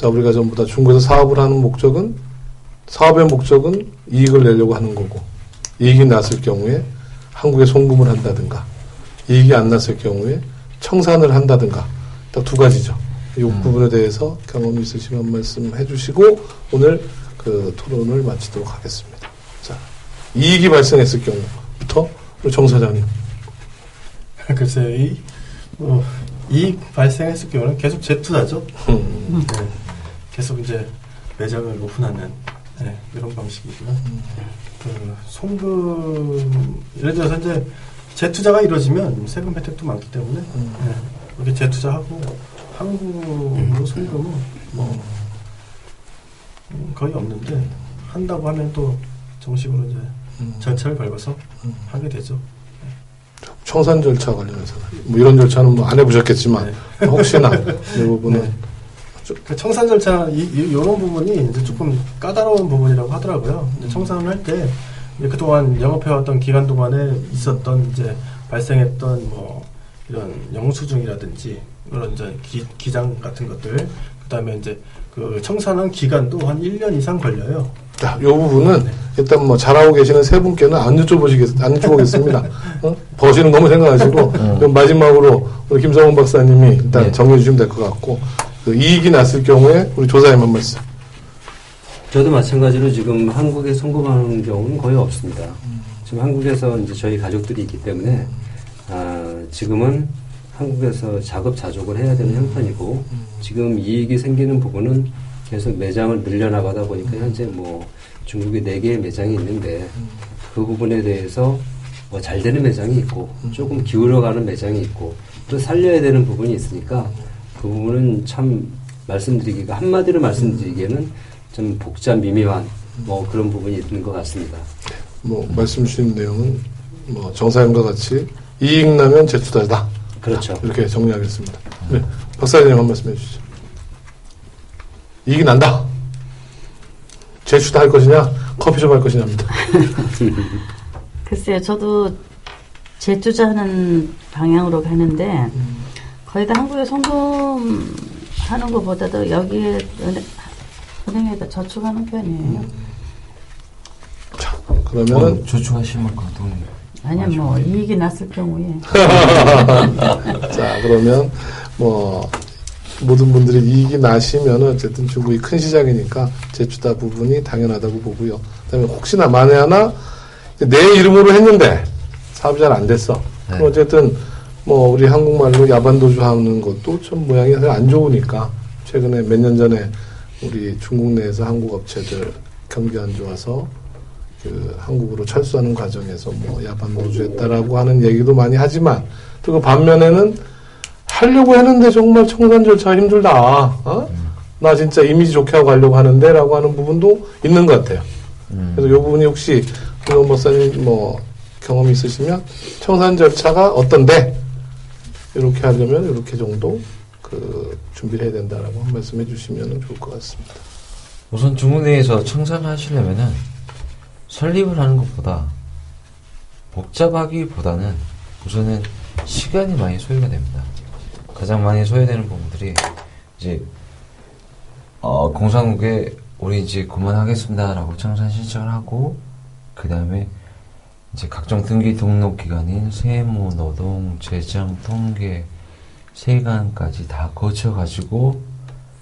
자, 우리가 전부 다 중국에서 사업을 하는 목적은, 사업의 목적은 이익을 내려고 하는 거고, 이익이 났을 경우에 한국에 송금을 한다든가, 이익이 안 났을 경우에 청산을 한다든가, 딱 두 가지죠. 이 부분에 대해서 경험이 있으시면 말씀해 주시고, 오늘 그 토론을 마치도록 하겠습니다. 자, 이익이 발생했을 경우부터 우리 정 사장님. 글쎄, 이익 발생했을 경우는 계속 재투자죠. 네, 계속 이제 매장을 오픈하는 이런 방식이지만, 그 송금, 예를 들어서 이제 재투자가 이루어지면 세금 혜택도 많기 때문에, 이렇게 재투자하고 한국으로 송금은 뭐 거의 없는데, 한다고 하면 또 정식으로 이제 절차를 밟아서 하게 되죠. 청산 절차 관련해서는 뭐 이런 절차는 뭐 안 해보셨겠지만 혹시나 이 부분은 그 청산 절차 이런 부분이 이제 조금 까다로운 부분이라고 하더라고요. 청산을 할 때 그동안 영업해왔던 기간 동안에 있었던 이제 발생했던 뭐 이런 영수증이라든지 그런 이제 기장 같은 것들, 그다음에 이제 그 청산한 기간도 한 1년 이상 걸려요. 자, 이 부분은 일단 뭐 잘하고 계시는 세 분께는 안 여쭤보겠습니다. 버시는 너무 생각하시고 그럼 마지막으로 우리 김성훈 박사님이 일단 정리해 주시면 될 것 같고, 그 이익이 났을 경우에 우리 조사님 한 말씀. 저도 마찬가지로 지금 한국에 송금하는 경우는 거의 없습니다. 지금 한국에서 이제 저희 가족들이 있기 때문에 지금은 한국에서 자급자족을 해야 되는 형편이고, 지금 이익이 생기는 부분은 계속 매장을 늘려나가다 보니까 현재 뭐 중국에 4개의 매장이 있는데, 그 부분에 대해서 뭐 잘 되는 매장이 있고 조금 기울어가는 매장이 있고 또 살려야 되는 부분이 있으니까, 그 부분은 참 말씀드리기가, 한마디로 말씀드리기에는 좀 복잡 미묘한 뭐 그런 부분이 있는 것 같습니다. 뭐 말씀 주신 내용은 뭐 정사님과 같이 이익 나면 재투자다. 그렇죠. 이렇게 정리하겠습니다. 네, 박사님 한 말씀 해주시죠. 이익이 난다. 재투자 할 것이냐, 커피숍 할 것이냐입니다. 글쎄요, 저도 재투자하는 방향으로 가는데, 거의 다 한국에 송금하는 것보다도 여기에 은행에다 저축하는 편이에요. 자, 그러면은 저축하시면 그 돈이 아니요, 뭐 이익이 났을 경우에. 자, 그러면 뭐 모든 분들이 이익이 나시면은 어쨌든 중국이 큰 시장이니까 재투자 부분이 당연하다고 보고요. 그다음에 혹시나 만에 하나 내 이름으로 했는데 사업이 잘 안 됐어. 그럼 어쨌든 뭐 우리 한국말로 야반도주 하는 것도 좀 모양이 사실 안 좋으니까, 최근에 몇 년 전에 우리 중국 내에서 한국 업체들 경기 안 좋아서 그 한국으로 철수하는 과정에서 뭐 야반도주했다라고 하는 얘기도 많이 하지만, 또 그 반면에는 하려고 했는데 정말 청산 절차 힘들다. 나 진짜 이미지 좋게 하고 가려고 하는데 라고 하는 부분도 있는 것 같아요. 그래서 이 부분이 혹시 김성훈 박사님 뭐 경험이 있으시면 청산 절차가 어떤데 이렇게 하려면 이렇게 정도 그 준비를 해야 된다라고 한 말씀 해주시면 좋을 것 같습니다. 우선 중국 내에서 청산하시려면은 설립을 하는 것보다 복잡하기보다는 우선은 시간이 많이 소요가 됩니다. 가장 많이 소요되는 부분들이 이제 공산국에 우리 이제 그만하겠습니다라고 청산 신청을 하고, 그 다음에 이제 각종 등기 등록 기관인 세무, 노동, 재정, 통계, 세관까지 다 거쳐가지고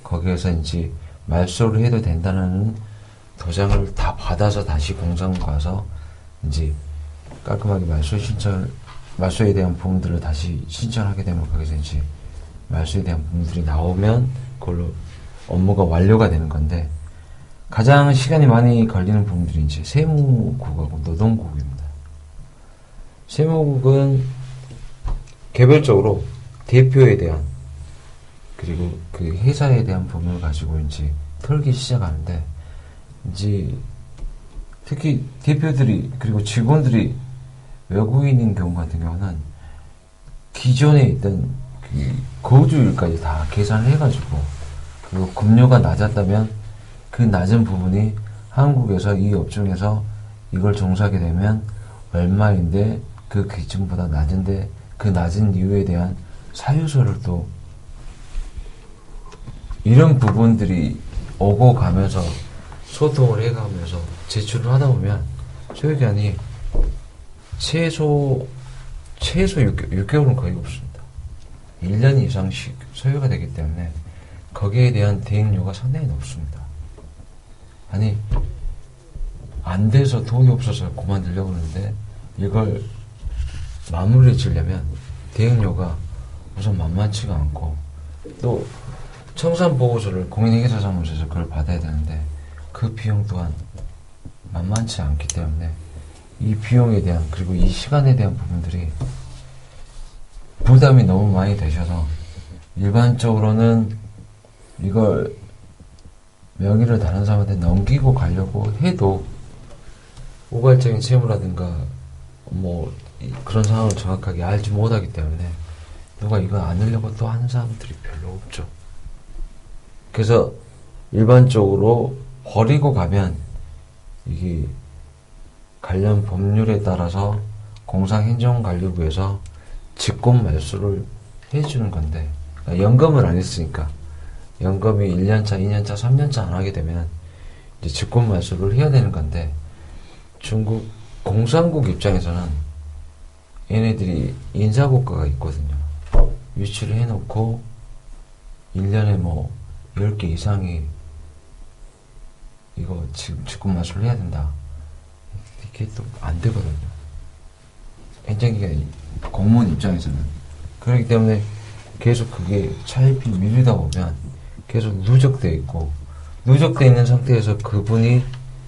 거기에서 이제 말소를 해도 된다는 도장을 다 받아서 다시 공장 가서 이제 깔끔하게 말소에 대한 부분들을 다시 신청하게 되면 거기서 이제 말소에 대한 부분들이 나오면 그걸로 업무가 완료가 되는 건데, 가장 시간이 많이 걸리는 부분들이 이제 세무국하고 노동국입니다. 세무국은 개별적으로 대표에 대한, 그리고 그 회사에 대한 부분을 가지고 이제 털기 시작하는데, 이제 특히 대표들이 그리고 직원들이 외국인인 경우 같은 경우는 기존에 있던 그 거주일까지 다 계산을 해가지고, 그리고 급료가 낮았다면 그 낮은 부분이 한국에서 이 업종에서 이걸 종사하게 되면 얼마인데 그 기준보다 낮은데 그 낮은 이유에 대한 사유서를 또 이런 부분들이 오고 가면서 소통을 해가면서 제출을 하다 보면 소요기간이 최소 6개월은 거의 없습니다. 1년 이상씩 소요가 되기 때문에 거기에 대한 대응료가 상당히 높습니다. 아니 안 돼서 돈이 없어서 그만두려고 하는데 이걸 마무리 지으려면 대응료가 우선 만만치가 않고 또 청산보고서를 공인회계사사무소에서 그걸 받아야 되는데 그 비용 또한 만만치 않기 때문에 이 비용에 대한 그리고 이 시간에 대한 부분들이 부담이 너무 많이 되셔서 일반적으로는 이걸 명의를 다른 사람한테 넘기고 가려고 해도 우발적인 채무라든가 뭐 그런 상황을 정확하게 알지 못하기 때문에 누가 이거 안 하려고 또 하는 사람들이 별로 없죠. 그래서 일반적으로 버리고 가면 이게 관련 법률에 따라서 공상행정관리부에서 직권 말소를 해주는 건데 그러니까 연금을 안 했으니까 연금이 1년차, 2년차, 3년차 안 하게 되면 이제 직권 말소를 해야 되는 건데 중국 공산국 입장에서는 얘네들이 인사고가가 있거든요. 유치를 해놓고 1년에 뭐 10개 이상이 이거 지금 직권 말소를 해야 된다. 이게 또 안 되거든요. 행정기관이 공무원 입장에서는. 그렇기 때문에 계속 그게 차일피 미루다 보면 계속 누적돼 있고 누적돼 있는 상태에서 그분이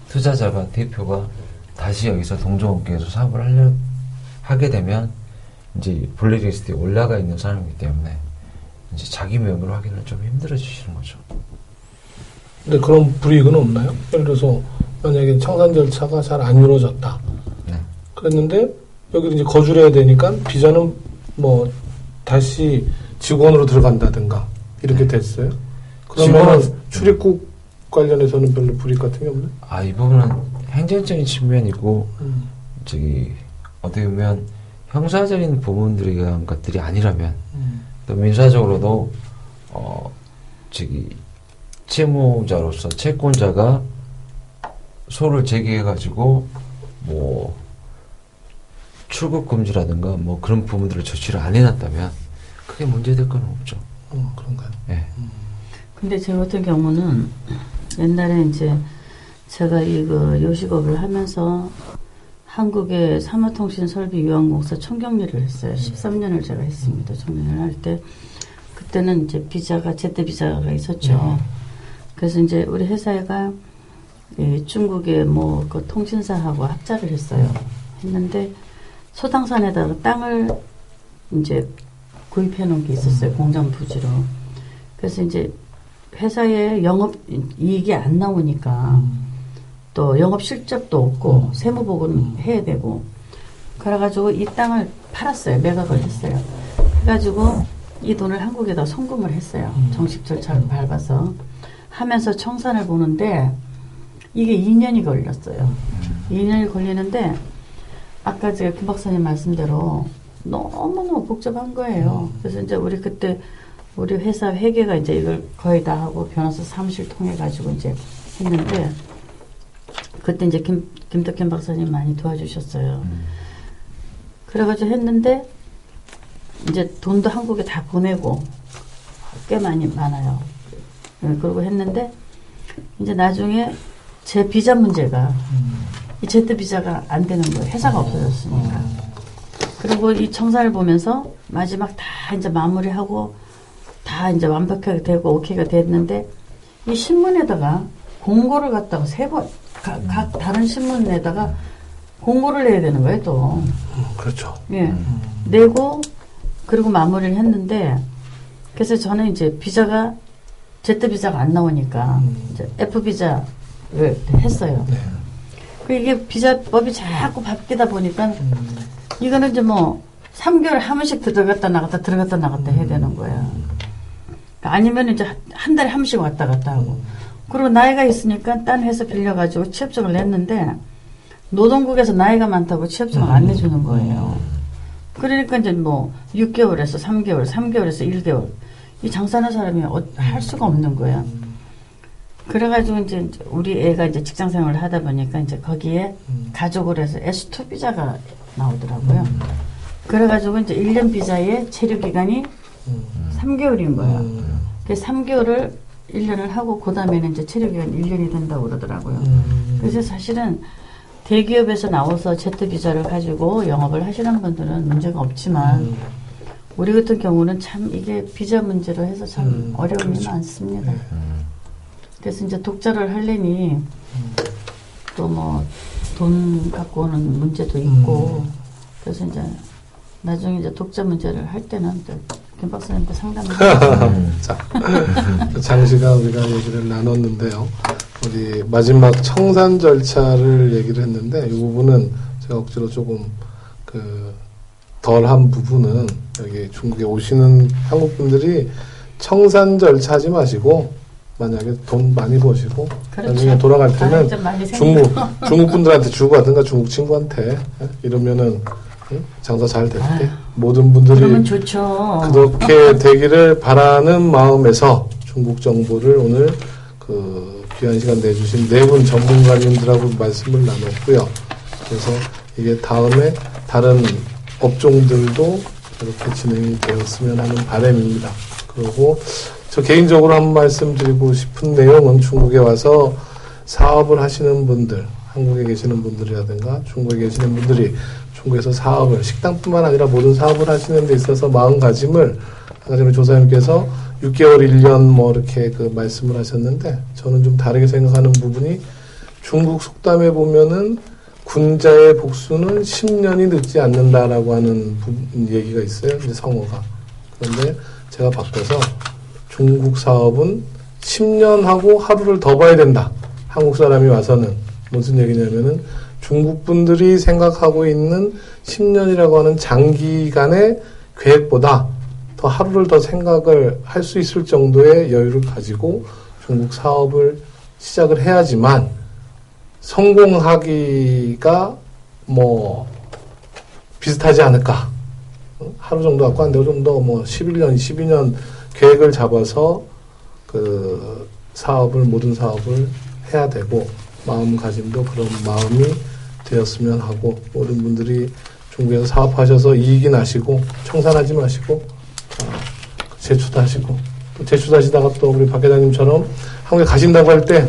투자자가 대표가 다시 여기서 동종업계에서 사업을 하게 되면 이제 블랙리스트에 올라가 있는 사람이기 때문에 이제 자기 명의로 하기는 좀 힘들어지시는 거죠. 근데 그런 불이익은 없나요? 예를 들어서 만약에 청산 절차가 잘 안 이루어졌다. 네. 그랬는데 여기도 이제 거주를 해야 되니까 비자는 뭐 다시 직원으로 들어간다든가 이렇게 됐어요. 그러면 출입국 관련해서는 별로 불이익 같은 게 없나요? 아, 이 부분은 행정적인 측면이고 저기 어떻게 보면 형사적인 부분들에 대한 것들이 아니라면 또 민사적으로도 저기 채무자로서 채권자가 소를 제기해가지고 뭐 출국 금지라든가 뭐 그런 부분들을 조치를 안 해놨다면 크게 문제될 건 없죠. 그런가요? 네. 근데 제 같은 경우는 옛날에 이제 제가 이거 요식업을 하면서 한국의 사무통신 설비 유한공사 총경리를 했어요. 13년을 제가 했습니다. 총경리를 할 때 그때는 이제 비자가 제때 비자가 있었죠. 그래서 이제 우리 회사가 중국의 뭐 그 통신사하고 합작을 했어요. 했는데 소당산에다가 땅을 이제 구입해 놓은 게 있었어요. 공장 부지로. 그래서 이제 회사에 영업 이익이 안 나오니까 또 영업 실적도 없고 세무보고는 해야 되고 그래가지고 이 땅을 팔았어요. 매각을 했어요. 해가지고 이 돈을 한국에다 송금을 했어요. 정식 절차를 밟아서 하면서 청산을 보는데 이게 2년이 걸렸어요. 2년이 걸리는데 아까 제가 김 박사님 말씀대로 너무너무 복잡한 거예요. 그래서 이제 우리 그때 우리 회사 회계가 이제 이걸 거의 다 하고 변호사 사무실 통해 가지고 이제 했는데 그때 이제 김덕현 박사님 많이 도와주셨어요. 그래가지고 했는데 이제 돈도 한국에 다 보내고 꽤 많아요. 그러고 했는데 이제 나중에 제 비자 문제가 이 제트 비자가 안 되는 거예요. 회사가 없어졌으니까. 그리고 이 청산을 보면서 마지막 다 이제 마무리하고 다 이제 완벽하게 되고 오케이가 됐는데 이 신문에다가 공고를 갖다가 각 다른 신문에다가 공고를 내야 되는 거예요, 또. 그렇죠. 예. 내고 그리고 마무리를 했는데 그래서 저는 이제 비자가 Z 비자가 안 나오니까 이제 F 비자를 했어요. 네. 그 이게 비자법이 자꾸 바뀌다 보니까 이거는 이제 뭐 3개월에 한 번씩 들어갔다 나갔다 해야 되는 거야. 아니면 이제 한 달에 한 번씩 왔다 갔다 하고. 그리고 나이가 있으니까 딴 회사 빌려가지고 취업증을 냈는데 노동국에서 나이가 많다고 취업증을 안 내주는 거예요. 그러니까 이제 뭐 6개월에서 3개월, 3개월에서 1개월 이 장사하는 사람이 할 수가 없는 거야. 그래가지고 이제 우리 애가 이제 직장 생활을 하다 보니까 이제 거기에 가족을 해서 S2 비자가 나오더라고요. 그래가지고 이제 1년 비자의 체류 기간이 3개월인 거야. 그래서 3개월을 1년을 하고 그 다음에는 이제 체류 기간 1년이 된다고 그러더라고요. 그래서 사실은 대기업에서 나와서 Z 비자를 가지고 영업을 하시는 분들은 문제가 없지만 우리 같은 경우는 참 이게 비자 문제로 해서 참 어려움이 그렇죠. 많습니다. 네. 그래서 이제 독자를 하려니 또 뭐 돈 갖고 오는 문제도 있고 그래서 이제 나중에 이제 독자 문제를 할 때는 또 김 박사님께 상담을 자, 장시간 우리가 얘기를 나눴는데요. 우리 마지막 청산 절차를 얘기를 했는데 이 부분은 제가 억지로 조금 그 덜한 부분은 여기 중국에 오시는 한국 분들이 청산 절차 하지 마시고 만약에 돈 많이 버시고 그렇죠. 나중에 돌아갈 때는 좀 많이 중국 분들한테 주고 가든가 중국 친구한테 이러면은 장사 잘 될 때 모든 분들이 그러면 좋죠. 그렇게 되기를 바라는 마음에서 중국 정보를 오늘 그 귀한 시간 내주신 네 분 전문가님들하고 말씀을 나눴고요. 그래서 이게 다음에 다른 업종들도 이렇게 진행이 되었으면 하는 바람입니다. 그리고 저 개인적으로 한 말씀 드리고 싶은 내용은 중국에 와서 사업을 하시는 분들, 한국에 계시는 분들이라든가 중국에 계시는 분들이 중국에서 사업을, 식당뿐만 아니라 모든 사업을 하시는 데 있어서 마음가짐을 아까 전에 조사님께서 6개월, 1년 뭐 이렇게 그 말씀을 하셨는데 저는 좀 다르게 생각하는 부분이 중국 속담에 보면은 군자의 복수는 10년이 늦지 않는다라고 하는 얘기가 있어요. 이제 성어가. 그런데 제가 바꿔서 중국 사업은 10년 하고 하루를 더 봐야 된다. 한국 사람이 와서는 무슨 얘기냐면은 중국 분들이 생각하고 있는 10년이라고 하는 장기간의 계획보다 더 하루를 더 생각을 할 수 있을 정도의 여유를 가지고 중국 사업을 시작을 해야지만 성공하기가 뭐 비슷하지 않을까. 하루 정도 갖고 안 되고 좀 더 뭐 11년, 12년 계획을 잡아서 그 사업을, 모든 사업을 해야 되고 마음가짐도 그런 마음이 되었으면 하고 모든 분들이 중국에서 사업하셔서 이익이 나시고 청산하지 마시고 제출도 하시고 또 제출도 하시다가 또 우리 박 회장님처럼 한국에 가신다고 할 때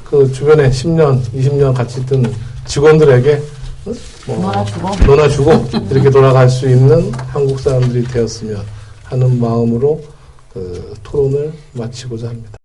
그 주변에 10년, 20년 같이 있던 직원들에게 너나 주고 이렇게 돌아갈 수 있는 한국 사람들이 되었으면 하는 마음으로 그 토론을 마치고자 합니다.